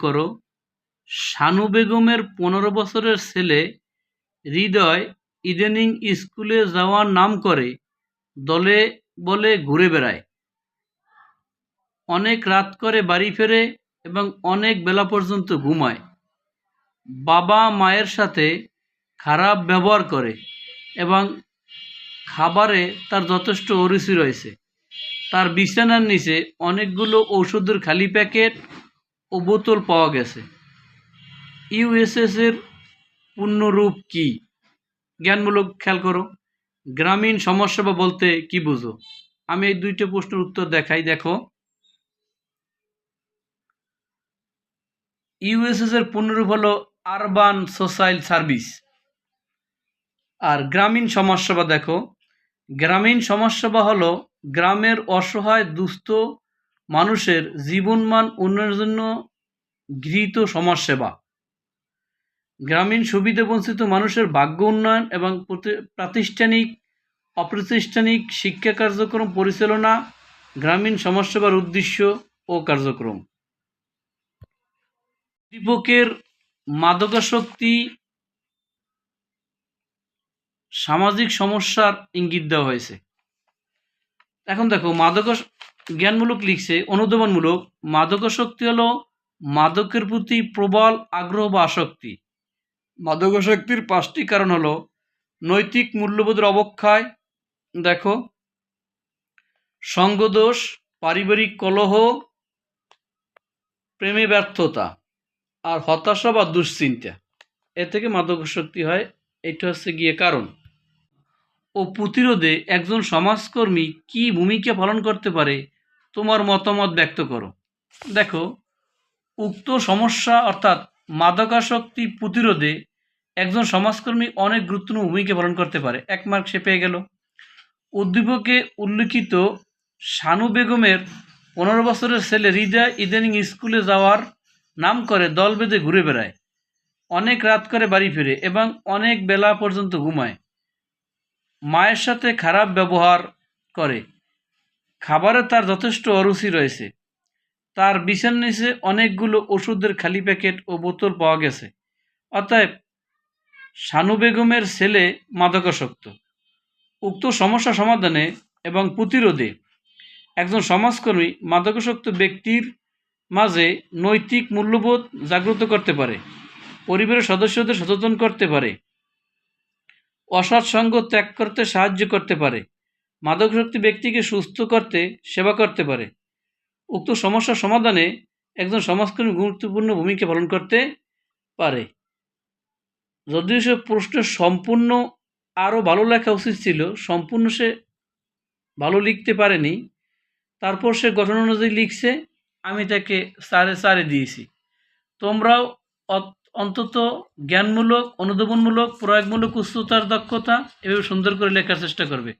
করো, শানু বেগমের 15 বছরের ছেলে হৃদয় ইদানিং স্কুলে যাওয়ার নাম করে দলে বলে ঘুরে বেড়ায়, অনেক রাত করে বাড়ি ফেরে এবং অনেক বেলা পর্যন্ত ঘুমায়। বাবা মায়ের সাথে খারাপ ব্যবহার করে এবং খাবারে তার যথেষ্ট অরুচি রয়েছে। তার বিছানার নিচে অনেকগুলো ঔষধের খালি প্যাকেট ও বোতল পাওয়া গেছে। ইউএসএস এর পূর্ণরূপ কি? জ্ঞানমূলক খেয়াল করো। গ্রামীণ সমাজসেবা বলতে কি বুঝো? আমি এই দুইটা প্রশ্নের উত্তর দেখাই। দেখো, ইউএসএস এর পূর্ণরূপ হলো আরবান সোশ্যাল সার্ভিস। আর গ্রামীণ সমাজসেবা দেখো, গ্রামীণ সমাজসেবা হলো গ্রামের অসহায় দুস্থ মানুষের জীবনমান উন্নয়নের জন্য গৃহীত সমাজসেবা। গ্রামীণ সুবিধা বঞ্চিত মানুষের ভাগ্য উন্নয়ন এবং প্রাতিষ্ঠানিক অপ্রাতিষ্ঠানিক শিক্ষা কার্যক্রম পরিচালনা গ্রামীণ সমাজসেবার উদ্দেশ্য ও কার্যক্রম। উদ্দীপকের মাদকাসক্তি সামাজিক সমস্যার ইঙ্গিত দেওয়া হয়েছে। এখন দেখো, জ্ঞানমূলক লিখছে, অনুধাবনমূলক। মাদকাসক্তি হলো মাদকের প্রতি প্রবল আগ্রহ বা আসক্তি। মাদকাসক্তির 5টি কারণ হলো নৈতিক মূল্যবোধের অবক্ষয়, দেখো, সঙ্গদোষ, পারিবারিক কলহ, প্রেমে ব্যর্থতা, আর হতাশা বা দুশ্চিন্তা। এ থেকে মাদকাসক্তি হয়। এটা হচ্ছে গিয়ে কারণ। ও প্রতিরোধে একজন সমাজকর্মী কি ভূমিকা পালন করতে পারে, তোমার মতামত ব্যক্ত করো। দেখো, উক্ত সমস্যা অর্থাৎ মাদকাসক্তি প্রতিরোধে একজন সমাজকর্মী অনেক গুরুত্বপূর্ণ ভূমিকা পালন করতে পারে। 1 মার্ক সে পেয়ে গেল। উদ্দীপকে উল্লিখিত শানু বেগমের 15 বছরের ছেলে হৃদয় ইদানিং স্কুলে যাওয়ার নাম করে দল বেঁধে ঘুরে বেড়ায়, অনেক রাত করে বাড়ি ফিরে এবং অনেক বেলা পর্যন্ত ঘুমায়। মায়ের সাথে খারাপ ব্যবহার করে, খাবারে তার যথেষ্ট অরুচি রয়েছে। তার বিছানার নিচে অনেকগুলো ওষুধের খালি প্যাকেট ও বোতল পাওয়া গেছে। অতএব শানু বেগমের ছেলে মাদকাসক্ত। উক্ত সমস্যা সমাধানে এবং প্রতিরোধে একজন সমাজকর্মী মাদকাসক্ত ব্যক্তির মাঝে নৈতিক মূল্যবোধ জাগ্রত করতে পারে, পরিবারের সদস্যদের সচেতন করতে পারে, অসৎ সঙ্গ ত্যাগ করতে সাহায্য করতে পারে, মাদকাসক্ত ব্যক্তিকে সুস্থ করতে সেবা করতে পারে। উক্ত সমস্যা সমাধানে একজন সমাজকর্মী গুরুত্বপূর্ণ ভূমিকা পালন করতে পারে। যদিও সে প্রশ্ন সম্পূর্ণ আরও ভালো লেখা উচিত ছিল, সম্পূর্ণ সে ভালো লিখতে পারেনি, তারপর সে গঠন অনুযায়ী লিখছে, আমি তাকে 4/4 দিয়েছি। তোমরাও অন্তত জ্ঞানমূলক, অনুধাবনমূলক, প্রয়োগমূলক, উচ্চতার দক্ষতা এভাবে সুন্দর করে লেখার চেষ্টা করবে।